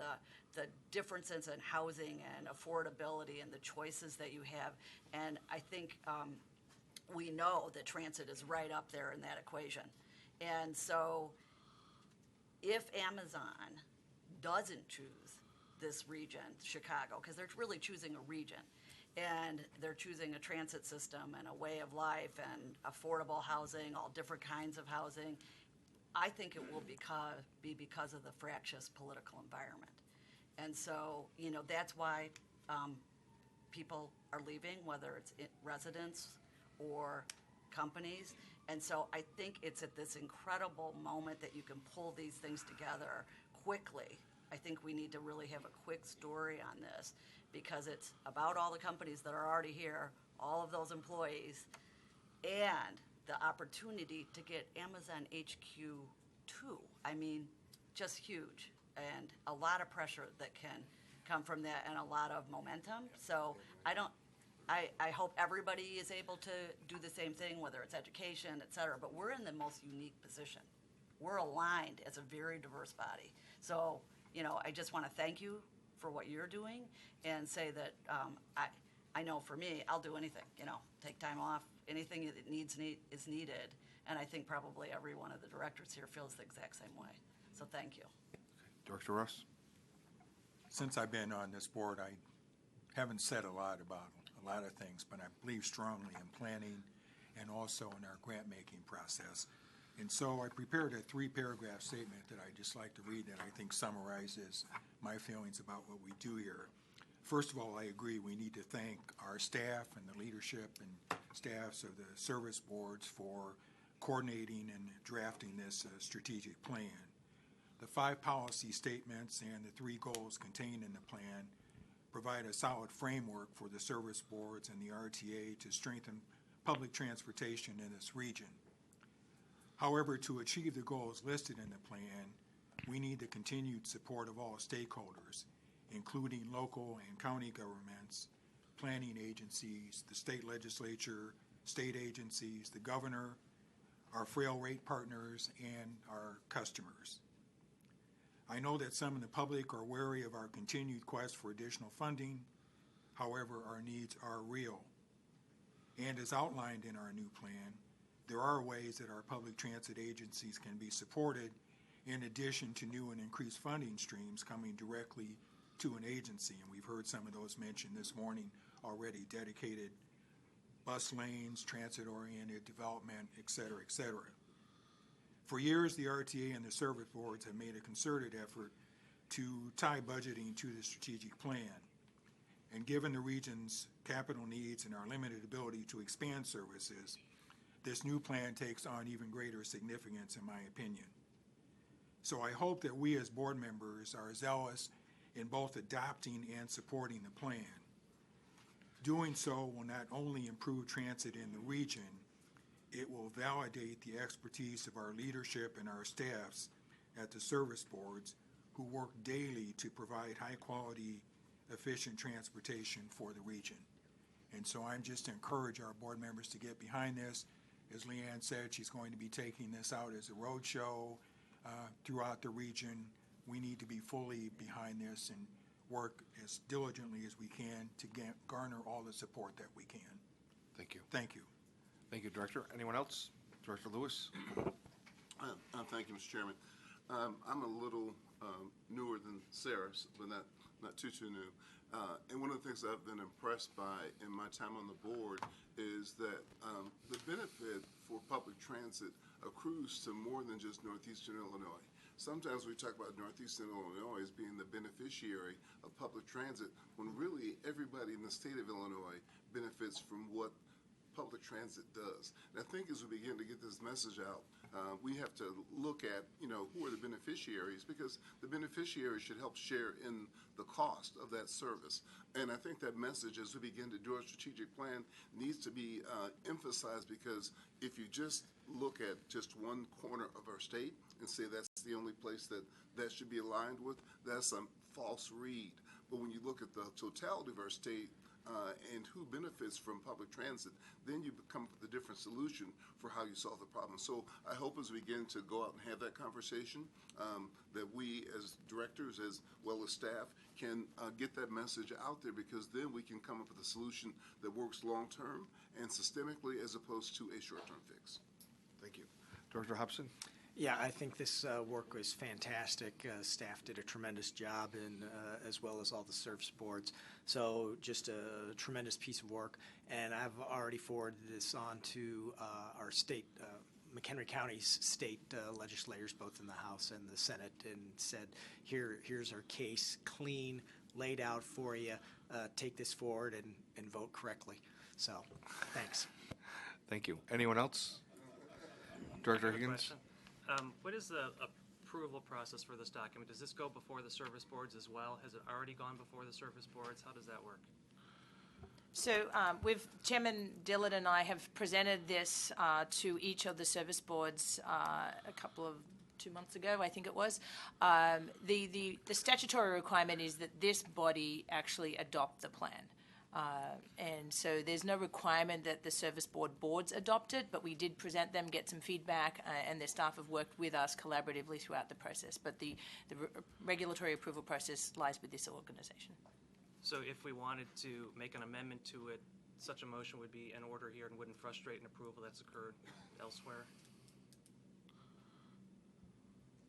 the differences in housing and affordability and the choices that you have. And I think we know that transit is right up there in that equation. And so if Amazon doesn't choose this region, Chicago, because they're really choosing a region, and they're choosing a transit system and a way of life and affordable housing, all different kinds of housing, I think it will be because of the fractious political environment. And so, you know, that's why people are leaving, whether it's residents or companies. And so I think it's at this incredible moment that you can pull these things together quickly. I think we need to really have a quick story on this because it's about all the companies that are already here, all of those employees, and the opportunity to get Amazon HQ2. I mean, just huge, and a lot of pressure that can come from that and a lot of momentum. So I hope everybody is able to do the same thing, whether it's education, et cetera, but we're in the most unique position. We're aligned as a very diverse body. So, you know, I just want to thank you for what you're doing and say that I know for me, I'll do anything, you know, take time off, anything that is needed. And I think probably every one of the directors here feels the exact same way. So thank you. Director Ross? Since I've been on this board, I haven't said a lot about a lot of things, but I believe strongly in planning and also in our grant-making process. And so I prepared a 3-paragraph statement that I'd just like to read that I think summarizes my feelings about what we do here. First of all, I agree we need to thank our staff and the leadership and staffs of the service boards for coordinating and drafting this strategic plan. The 5 policy statements and the 3 goals contained in the plan provide a solid framework for the service boards and the RTA to strengthen public transportation in this region. However, to achieve the goals listed in the plan, we need the continued support of all stakeholders, including local and county governments, planning agencies, the state legislature, state agencies, the governor, our frail rate partners, and our customers. I know that some in the public are wary of our continued quest for additional funding. However, our needs are real. And as outlined in our new plan, there are ways that our public transit agencies can be supported in addition to new and increased funding streams coming directly to an agency. And we've heard some of those mentioned this morning already, dedicated bus lanes, transit-oriented development, et cetera, et cetera. For years, the RTA and the service boards have made a concerted effort to tie budgeting to the strategic plan. And given the region's capital needs and our limited ability to expand services, this new plan takes on even greater significance, in my opinion. So I hope that we as board members are zealous in both adopting and supporting the plan. Doing so will not only improve transit in the region, it will validate the expertise of our leadership and our staffs at the service boards who work daily to provide high-quality efficient transportation for the region. And so I'm just to encourage our board members to get behind this. As Leanne said, she's going to be taking this out as a roadshow throughout the region. We need to be fully behind this and work as diligently as we can to garner all the support that we can. Thank you. Thank you. Thank you, Director. Anyone else? Director Lewis? Thank you, Mr. Chairman. I'm a little newer than Sarah, but not too new. And one of the things I've been impressed by in my time on the board is that the benefit for public transit accrues to more than just Northeastern Illinois. Sometimes we talk about Northeastern Illinois as being the beneficiary of public transit, when really everybody in the state of Illinois benefits from what public transit does. And I think as we begin to get this message out, we have to look at, who are the beneficiaries, because the beneficiaries should help share in the cost of that service. And I think that message, as we begin to do our strategic plan, needs to be emphasized, because if you just look at just one corner of our state and say that's the only place that should be aligned with, that's a false read. But when you look at the totality of our state, and who benefits from public transit, then you come up with a different solution for how you solve the problem. So I hope as we begin to go out and have that conversation, that we as directors as well as staff can get that message out there, because then we can come up with a solution that works long-term and systemically as opposed to a short-term fix. Thank you. Director Hobson? Yeah, I think this work was fantastic. Staff did a tremendous job, as well as all the service boards. So just a tremendous piece of work. And I've already forwarded this on to our state, McHenry County's state legislators, both in the House and the Senate, and said, here's our case, clean, laid out for you. Take this forward and vote correctly. So, thanks. Thank you. Anyone else? Director Higgins? Question. What is the approval process for this document? Does this go before the service boards as well? Has it already gone before the service boards? How does that work? So Chairman Dillard and I have presented this to each of the service boards a couple of 2 months ago, I think it was. The statutory requirement is that this body actually adopt the plan. And so there's no requirement that the service boards adopt it, but we did present them, get some feedback, and their staff have worked with us collaboratively throughout the process. But the regulatory approval process lies with this organization. So if we wanted to make an amendment to it, such a motion would be in order here and wouldn't frustrate an approval that's occurred elsewhere?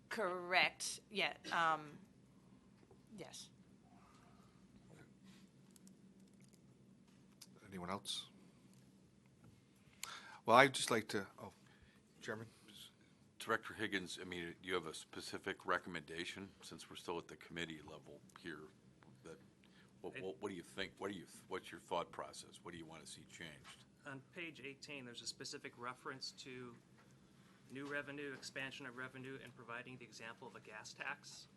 Correct. Yeah. Yes. Anyone else? Well, I'd just like to, Chairman? Director Higgins, I mean, do you have a specific recommendation, since we're still at the committee level here, that, what do you think? What's your thought process? What do you want to see changed? On page 18, there's a specific reference to new revenue, expansion of revenue, and providing the example of a gas tax.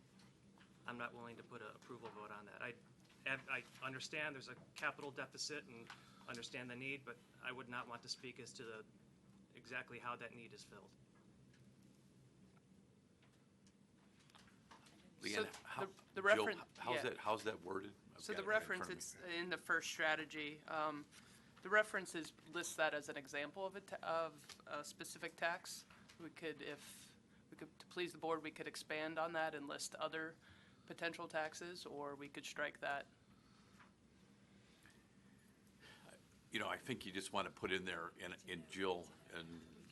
I'm not willing to put an approval vote on that. I understand there's a capital deficit and understand the need, but I would not want to speak as to exactly how that need is filled. Leanne, So the reference, how's that worded? So the reference, it's in the first strategy. The reference lists that as an example of a specific tax. To please the board, we could expand on that and list other potential taxes, or we could strike that. I think you just want to put in there, and Jill and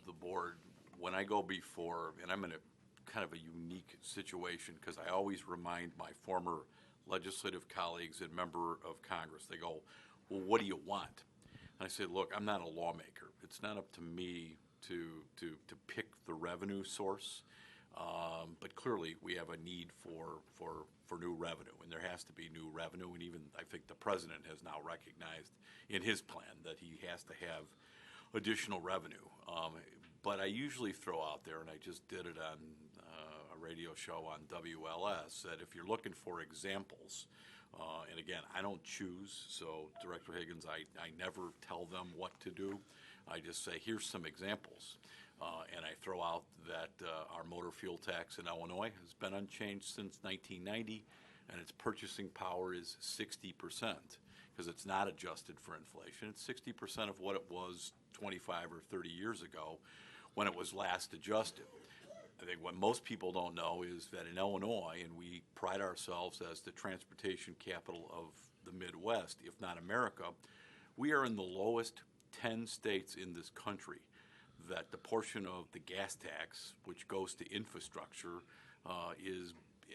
the board, when I go before, and I'm in a kind of a unique situation, because I always remind my former legislative colleagues and member of Congress, they go, well, what do you want? And I say, look, I'm not a lawmaker. It's not up to me to pick the revenue source. But clearly, we have a need for new revenue, and there has to be new revenue. And even I think the president has now recognized in his plan that he has to have additional revenue. But I usually throw out there, and I just did it on a radio show on WLS, that if you're looking for examples, and again, I don't choose, so Director Higgins, I never tell them what to do. I just say, here's some examples. And I throw out that our motor fuel tax in Illinois has been unchanged since 1990. and its purchasing power is 60%, because it's not adjusted for inflation. It's 60% of what it was 25 or 30 years ago when it was last adjusted. I think what most people don't know is that in Illinois, and we pride ourselves as the transportation capital of the Midwest, if not America, we are in the lowest 10 states in this country that the portion of the gas tax, which goes to infrastructure, is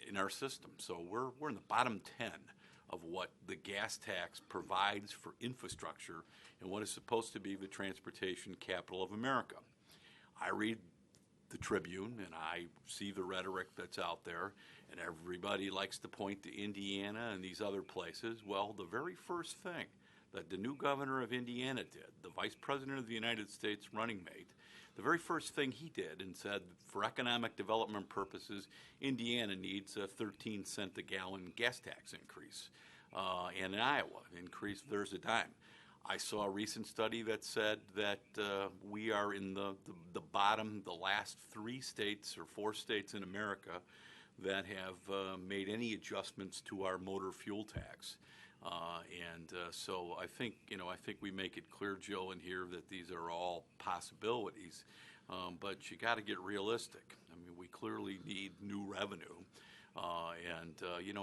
in our system. So we're in the bottom 10 of what the gas tax provides for infrastructure in what is supposed to be the transportation capital of America. I read the Tribune and I see the rhetoric that's out there, and everybody likes to point to Indiana and these other places. Well, the very first thing that the new governor of Indiana did, the vice president of the United States running mate, the very first thing he did and said, for economic development purposes, Indiana needs a 13-cent a gallon gas tax increase. And in Iowa, there's a dime. I saw a recent study that said that we are in the bottom, the last 3 states or 4 states in America that have made any adjustments to our motor fuel tax. So I think we make it clear, Jill, in here that these are all possibilities, but you got to get realistic. I mean, we clearly need new revenue,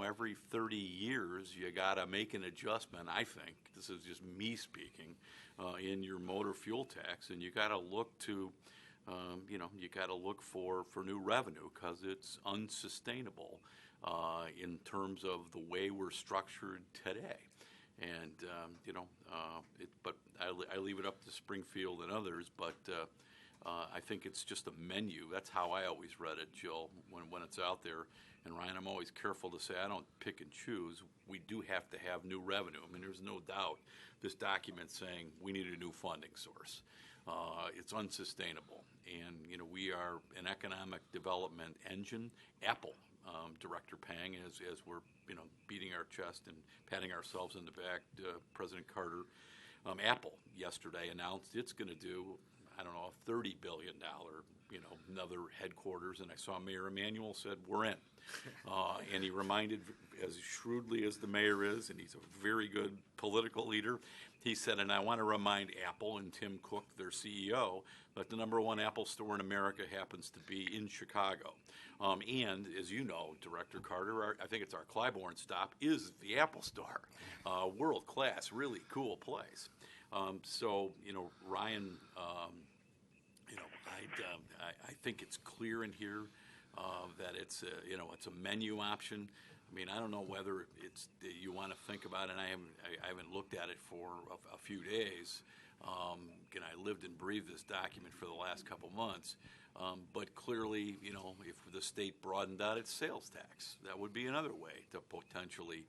every 30 years you got to make an adjustment. I think this is just me speaking in your motor fuel tax, and you got to look to, for new revenue because it's unsustainable. In terms of the way we're structured today. And, but I leave it up to Springfield and others, but I think it's just a menu. That's how I always read it, Jill, when it's out there. And Ryan, I'm always careful to say I don't pick and choose. We do have to have new revenue. I mean, there's no doubt this document's saying we need a new funding source. It's unsustainable. And, we are an economic development engine. Apple, Director Pang, as we're beating our chest and patting ourselves in the back, President Carter, Apple yesterday announced it's going to do, I don't know, a $30 billion, another headquarters, and I saw Mayor Emanuel said we're in, and he reminded, as shrewdly as the mayor is, and he's a very good political leader, he said, and I want to remind Apple and Tim Cook, their CEO, that the #1 Apple store in America happens to be in Chicago. And as you know, Director Carter, I think it's our Clybourne stop, is the Apple store. World class, really cool place. Ryan, I think it's clear in here that it's a menu option. I mean, I don't know whether you want to think about it, and I haven't looked at it for a few days. I lived and breathed this document for the last couple months. But clearly, if the state broadened out its sales tax, that would be another way to potentially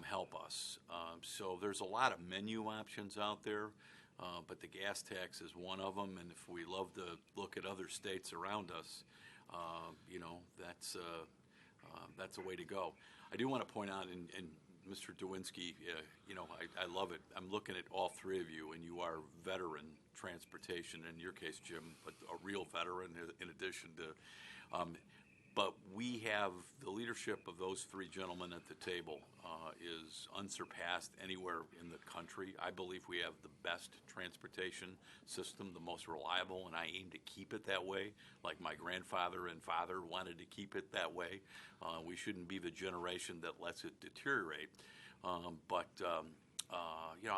help us. So there's a lot of menu options out there, but the gas tax is one of them. And if we love to look at other states around us, that's a way to go. I do want to point out, and Mr. Dewinski, I love it. I'm looking at all 3 of you, and you are veteran transportation, in your case, Jim, but a real veteran in addition to. But we have the leadership of those 3 gentlemen at the table is unsurpassed anywhere in the country. I believe we have the best transportation system, the most reliable, and I aim to keep it that way, like my grandfather and father wanted to keep it that way. We shouldn't be the generation that lets it deteriorate. I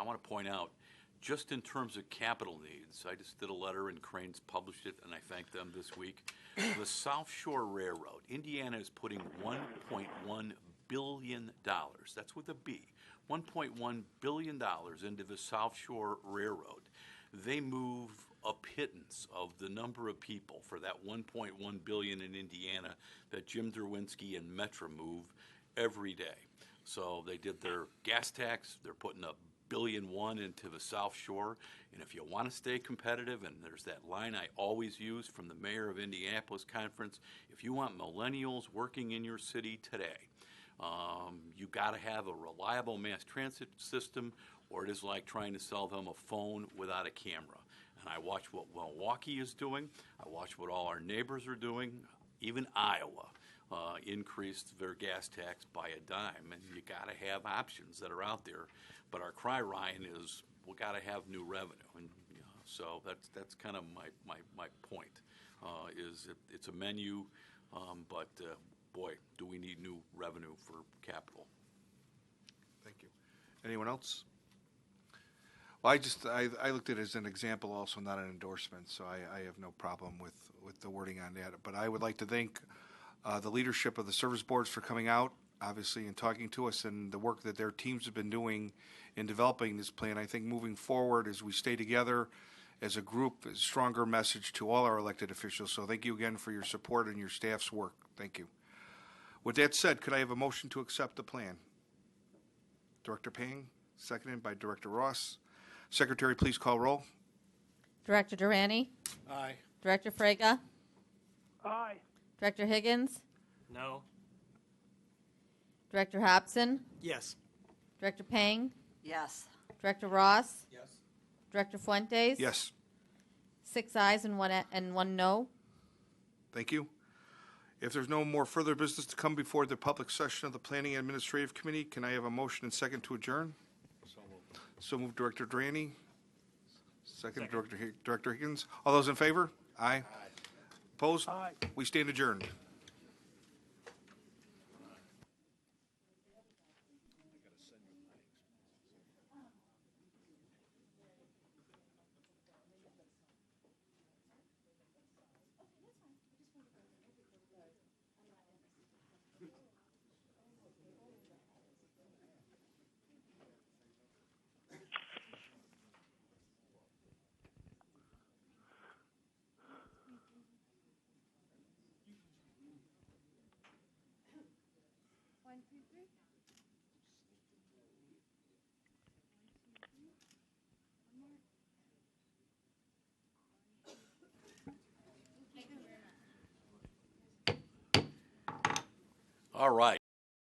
want to point out, just in terms of capital needs, I just did a letter and Cranes published it, and I thank them this week. The South Shore Railroad, Indiana is putting $1.1 billion, that's with a B, $1.1 billion into the South Shore Railroad. They move a pittance of the number of people for that $1.1 billion in Indiana that Jim Derwinski and Metra move every day. So they did their gas tax, they're putting $1.1 billion into the South Shore, and if you want to stay competitive, and there's that line I always use from the mayor of Indianapolis conference, if you want millennials working in your city today, you got to have a reliable mass transit system, or it is like trying to sell them a phone without a camera. And I watch what Milwaukee is doing, I watch what all our neighbors are doing, even Iowa. increased their gas tax by a dime, and you got to have options that are out there. But our cry, Ryan, is we got to have new revenue, and so that's kind of my point. It's a menu, but boy, do we need new revenue for capital. Thank you. Anyone else? Well, I looked at it as an example also, not an endorsement, so I have no problem with the wording on that. But I would like to thank the leadership of the service boards for coming out, obviously, and talking to us, and the work that their teams have been doing in developing this plan. I think moving forward, as we stay together as a group, a stronger message to all our elected officials. So thank you again for your support and your staff's work. Thank you. With that said, could I have a motion to accept the plan? Director Payne, seconded by Director Ross. Secretary, please call roll. Director Durrani? Aye. Director Frega? Aye. Director Higgins? No. Director Hobson? Yes. Director Pang? Yes. Director Ross? Yes. Director Fuentes? Yes. 6 ayes and one no. Thank you. If there's no more further business to come before the public session of the Planning and Administrative Committee, can I have a motion and second to adjourn? So moved, Director Durrani. Second. Director Higgins. All those in favor? Aye. Opposed? Aye. We stand adjourned. All right.